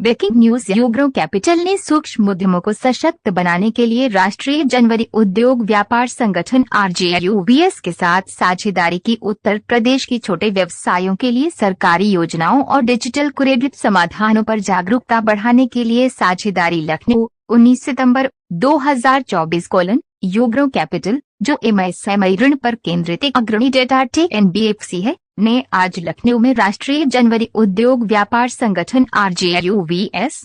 Breaking news. Ugro capital ने सूक्ष्म उद्यमों को सशक्त बनाने के लिए राष्ट्रीय जनवरी उद्योग व्यापार संगठन RJUVS के साथ साझेदारी की। उत्तर प्रदेश की छोटे व्यवसायों के लिए सरकारी योजनाओं और डिजिटल क्रेडिट समाधानों पर जागरूकता बढ़ाने के लिए साझेदारी। लखनऊ 19 सितंबर 2024। यूग्रो कैपिटल, जो MSME ऋण पर केंद्रित एक अग्रणी डेटा टेक NBFC है, ने आज लखनऊ में राष्ट्रीय जनवरी उद्योग व्यापार संगठन RJUVS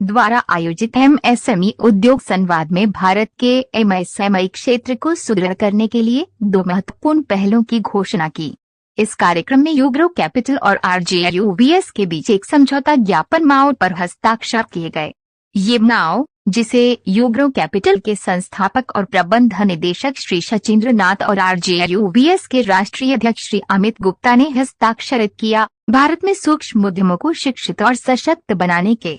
द्वारा आयोजित MSME उद्योग संवाद में भारत के MSME क्षेत्र को सुदृढ़ करने के लिए 2 महत्वपूर्ण पहलों की घोषणा की। इस कार्यक्रम में यूग्रो कैपिटल और RJUVS के बीच एक समझौता ज्ञापन MOU पर हस्ताक्षर किए गए। ये MOU, जिसे यूग्रो कैपिटल के संस्थापक और प्रबंध निदेशक श्री शचीन्द्र नाथ और RJUVS के राष्ट्रीय अध्यक्ष श्री अमित गुप्ता ने हस्ताक्षरित किया, भारत में सूक्ष्म उद्यमों को शिक्षित और सशक्त बनाने के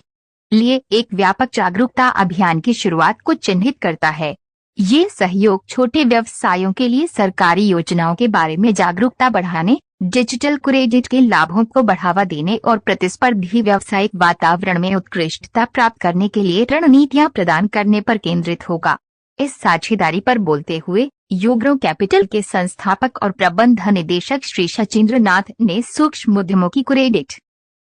लिए एक व्यापक जागरूकता अभियान की शुरुआत को चिन्हित करता है। ये सहयोग छोटे व्यवसायों के लिए सरकारी योजनाओं के बारे में जागरूकता बढ़ाने, डिजिटल क्रेडिट के लाभों को बढ़ावा देने और प्रतिस्पर्धी व्यावसायिक वातावरण में उत्कृष्टता प्राप्त करने के लिए रणनीतियां प्रदान करने पर केंद्रित होगा। इस साझेदारी पर बोलते हुए यूग्रो कैपिटल के संस्थापक और प्रबंध निदेशक श्री शचीन्द्र नाथ ने सूक्ष्म उद्यमों की क्रेडिट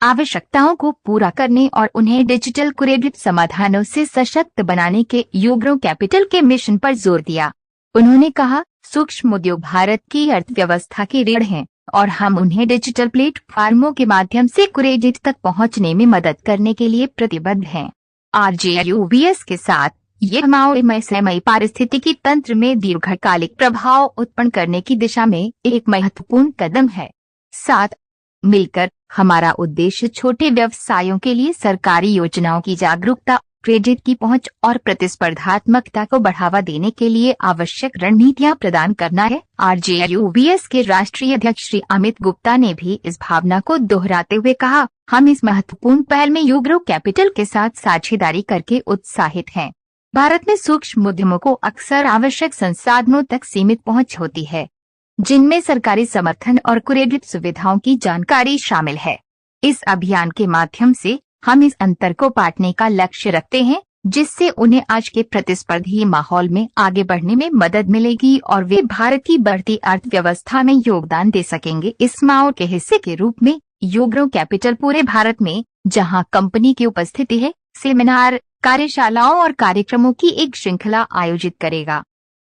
आवश्यकताओं को पूरा करने और उन्हें डिजिटल क्रेडिट समाधानों से सशक्त बनाने के यूग्रो कैपिटल के मिशन पर जोर दिया। उन्होंने कहा, सूक्ष्म उद्योग भारत की अर्थव्यवस्था की रीढ़ हैं और हम उन्हें डिजिटल प्लेटफार्मों के माध्यम से क्रेडिट तक पहुंचने में मदद करने के लिए प्रतिबद्ध हैं। RJUVS के साथ ये MOU MSME पारिस्थितिकी तंत्र में दीर्घकालिक प्रभाव उत्पन्न करने की दिशा में एक महत्वपूर्ण कदम है। साथ मिलकर हमारा उद्देश्य छोटे व्यवसायों के लिए सरकारी योजनाओं की जागरूकता, क्रेडिट की पहुंच और प्रतिस्पर्धात्मकता को बढ़ावा देने के लिए आवश्यक रणनीतियां प्रदान करना है। RJUVS के राष्ट्रीय अध्यक्ष श्री अमित गुप्ता ने भी इस भावना को दोहराते हुए कहा, हम इस महत्वपूर्ण पहल में यूग्रो कैपिटल के साथ साझेदारी करके उत्साहित हैं। भारत में सूक्ष्म उद्यमों को अक्सर आवश्यक संसाधनों तक सीमित पहुंच होती है, जिनमें सरकारी समर्थन और क्रेडिट सुविधाओं की जानकारी शामिल है। इस अभियान के माध्यम से हम इस अंतर को पाटने का लक्ष्य रखते हैं, जिससे उन्हें आज के प्रतिस्पर्धी माहौल में आगे बढ़ने में मदद मिलेगी और वे भारत की बढ़ती अर्थव्यवस्था में योगदान दे सकेंगे। इस MOU के हिस्से के रूप में यूग्रो कैपिटल पूरे भारत में, जहां कंपनी की उपस्थिति है, सेमिनार, कार्यशालाओं और कार्यक्रमों की एक श्रृंखला आयोजित करेगा।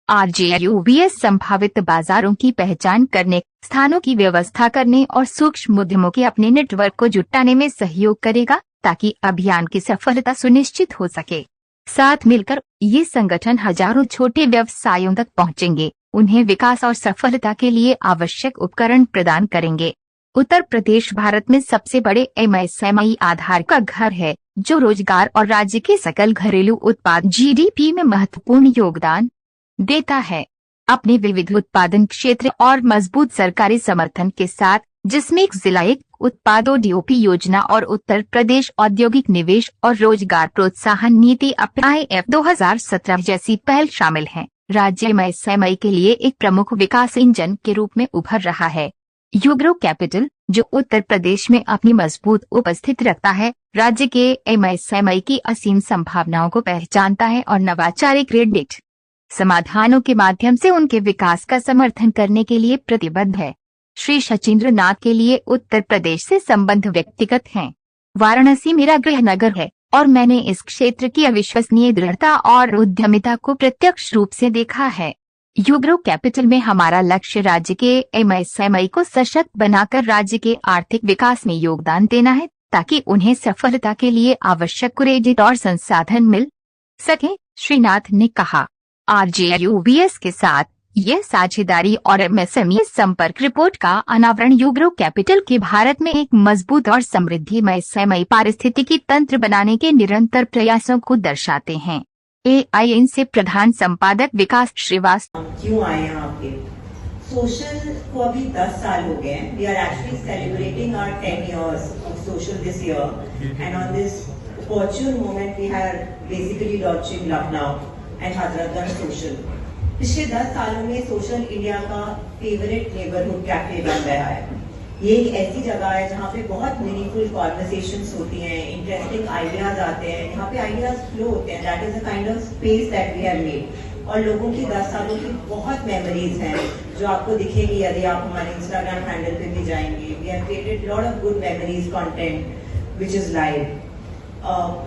RJUVS संभावित बाजारों की पहचान करने, स्थानों की व्यवस्था करने और सूक्ष्म उद्यमों के अपने नेटवर्क को जुटाने में सहयोग करेगा, ताकि अभियान की सफलता सुनिश्चित हो सके। साथ मिलकर ये संगठन हजारों छोटे व्यवसायों तक पहुंचेंगे, उन्हें विकास और सफलता के लिए आवश्यक उपकरण प्रदान करेंगे। उत्तर प्रदेश भारत में सबसे बड़े MSME आधार का घर है, जो रोजगार और राज्य के सकल घरेलू उत्पाद GDP में महत्वपूर्ण योगदान देता है। अपने विविध उत्पादन क्षेत्र और मजबूत सरकारी समर्थन के साथ, जिसमें एक जिला एक उत्पादों DOP योजना और उत्तर प्रदेश औद्योगिक निवेश और रोजगार प्रोत्साहन नीति IF 2017 जैसी पहल शामिल है, राज्य MSME के लिए एक प्रमुख विकास इंजन के रूप में उभर रहा है। यूग्रो कैपिटल, जो उत्तर प्रदेश में अपनी मजबूत उपस्थिति रखता है, राज्य के MSME की असीम संभावनाओं को पहचानता है और नवाचारी क्रेडिट समाधानों के माध्यम से उनके विकास का समर्थन करने के लिए प्रतिबद्ध है। श्री शचीन्द्र नाथ के लिए उत्तर प्रदेश से संबंध व्यक्तिगत हैं। वाराणसी मेरा गृह नगर है और मैंने इस क्षेत्र की अविश्वसनीय दृढ़ता और उद्यमिता को प्रत्यक्ष रूप से देखा है। यूग्रो कैपिटल में हमारा लक्ष्य राज्य के MSME को सशक्त बनाकर राज्य के आर्थिक विकास में योगदान देना है, ताकि उन्हें सफलता के लिए आवश्यक क्रेडिट और संसाधन मिल सके, श्री नाथ ने कहा। RJUVS के साथ यह साझेदारी और MSME संपर्क रिपोर्ट का अनावरण यूग्रो कैपिटल के भारत में एक मजबूत और समृद्धि MSME पारिस्थितिकी तंत्र बनाने के निरंतर प्रयासों को दर्शाते हैं। AIN से प्रधान संपादक विकास श्रीवास्तव। क्यों आए हैं आपके? सोशल को अभी 10 साल हो गए। We are actually celebrating our 10 years of social this year, and on this opportune moment we are basically launching Lucknow and Hazratganj Social। पिछले 10 सालों में सोशल इंडिया का फेवरेट नेबरहुड कैफे बन गया है। ये एक ऐसी जगह है जहाँ पे बहुत मीनिंगफुल कॉन्वर्सेशंस होती हैं, इंटरेस्टिंग आइडियाज आते हैं, यहाँ पे आइडियाज फ्लो होते हैं. That is a kind of space that we have made. और लोगों की 10 सालों की बहुत मेमोरीज हैं जो आपको दिखेगी यदि आप हमारे इंस्टाग्राम हैंडल पे भी जाएंगे. We have created lot of good memories content which is live.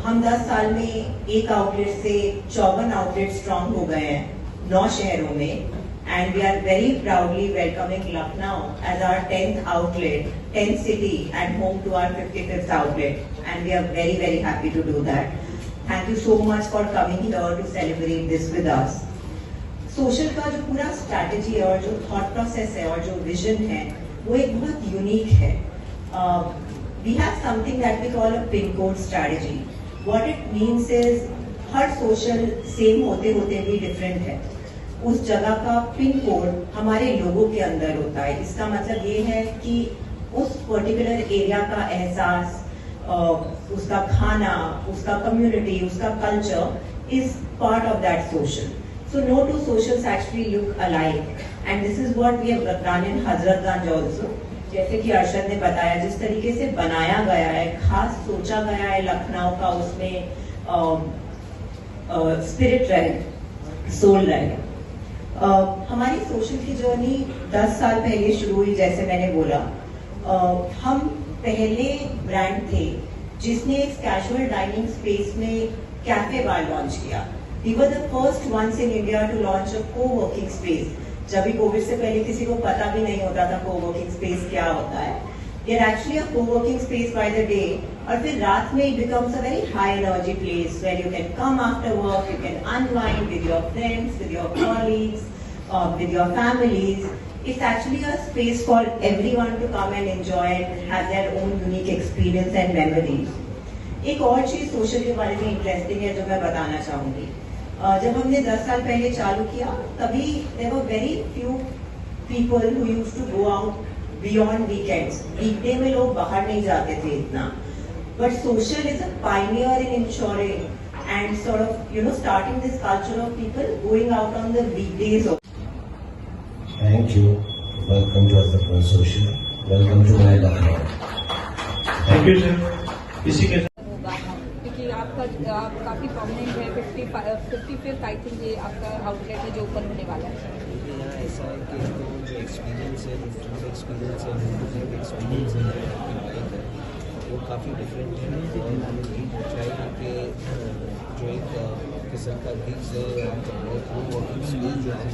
हम 10 साल में एक आउटलेट से 54 आउटलेट स्ट्रॉन्ग हो गए हैं 9 शहरों में. And we are very proudly welcoming Lucknow as our 10th outlet, 10th city and home to our 55th outlet. And we are very, very happy to do that. Thank you so much for coming here to celebrate this with us. Social का जो पूरा strategy है और जो thought process है और जो vision है, वो एक बहुत unique है. We have something that we call a pin code strategy. What it means is her social same होते होते भी different है. उस जगह का पिन कोड हमारे लोगों के अंदर होता है. इसका मतलब ये है कि उस पर्टिकुलर एरिया का एहसास, उसका खाना, उसका कम्युनिटी, उसका culture is part of that social. So no two socials actually look alike and this is what we have done in Hazratganj also. जैसे कि अर्शद ने बताया, जिस तरीके से बनाया गया है, खास सोचा गया है लखनऊ का, उसमें स्पिरिट रहे, सोल रहे. हमारी सोशल की जर्नी 10 साल पहले शुरू हुई. जैसे मैंने बोला, हम पहले ब्रांड थे जिसने इस कैजुअल डाइनिंग स्पेस में कैफे बार लॉन्च किया. We were the first ones in India to launch a co-working space. जब भी कोविड से पहले किसी को पता भी नहीं होता था को-वर्किंग स्पेस क्या होता है. We are actually a co-working space by the day. और फिर रात में it becomes a very high energy place where you can come after work, you can unwind with your friends, with your colleagues, with your families. It's actually a space for everyone to come and enjoy and have their own unique experience and memories. एक और चीज social के बारे में interesting है जो मैं बताना चाहूंगी. जब हमने 10 साल पहले चालू किया, तभी there were very few people who used to go out beyond weekends. वीकडे में लोग बाहर नहीं जाते थे इतना. But social is a pioneer in ensuring and sort of starting this culture of people going out on the weekdays. Thank you. Welcome to Azapur Social. Welcome to my Lucknow. Thank you sir. इसी के होगा क्योंकि आपका आप काफ़ी prominent है. 55th I think ये आपका आउटलेट है जो ओपन होने वाला है. यहाँ ऐसा है कि जो एक्सपीरियंस है, जो फूड एक्सपीरियंस है, जो एक्सपीरियंस है, वो काफ़ी डिफरेंट है. और हमने चाहिए कि जो एक किस्म का गिग्स है, वर्किंग स्पेस जो है,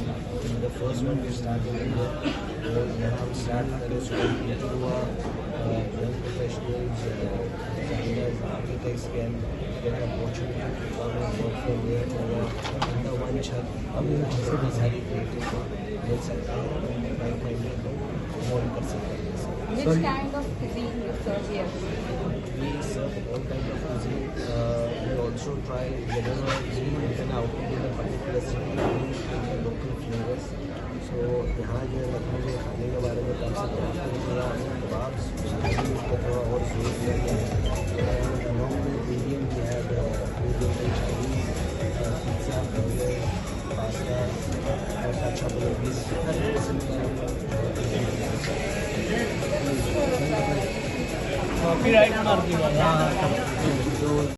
the first one we start और यहाँ हम स्टार्ट करें स्टूडेंट हुआ, young professionals, designers, architects can get opportunity to come and work from there under one छत. अब हमसे भी सारी क्रिएटिव मिल सकता है, लाइक माइंडेड लोग और कर सकते हैं. Which kind of cuisine you serve here? We serve all kind of cuisine. We also try whenever we can output in a particular city, we bring local flavors. So यहाँ जो लखनऊ में खाने के बारे में कम से कम आपको थोड़ा कबाब उसका थोड़ा और जोर दिया गया है. लखनऊ में इंडियन भी है, चाइनीज, पिज्ज़ा, बर्गर, पास्ता और अच्छा ब्रोवीज, हर किस्म का कॉपीराइट मार दिया.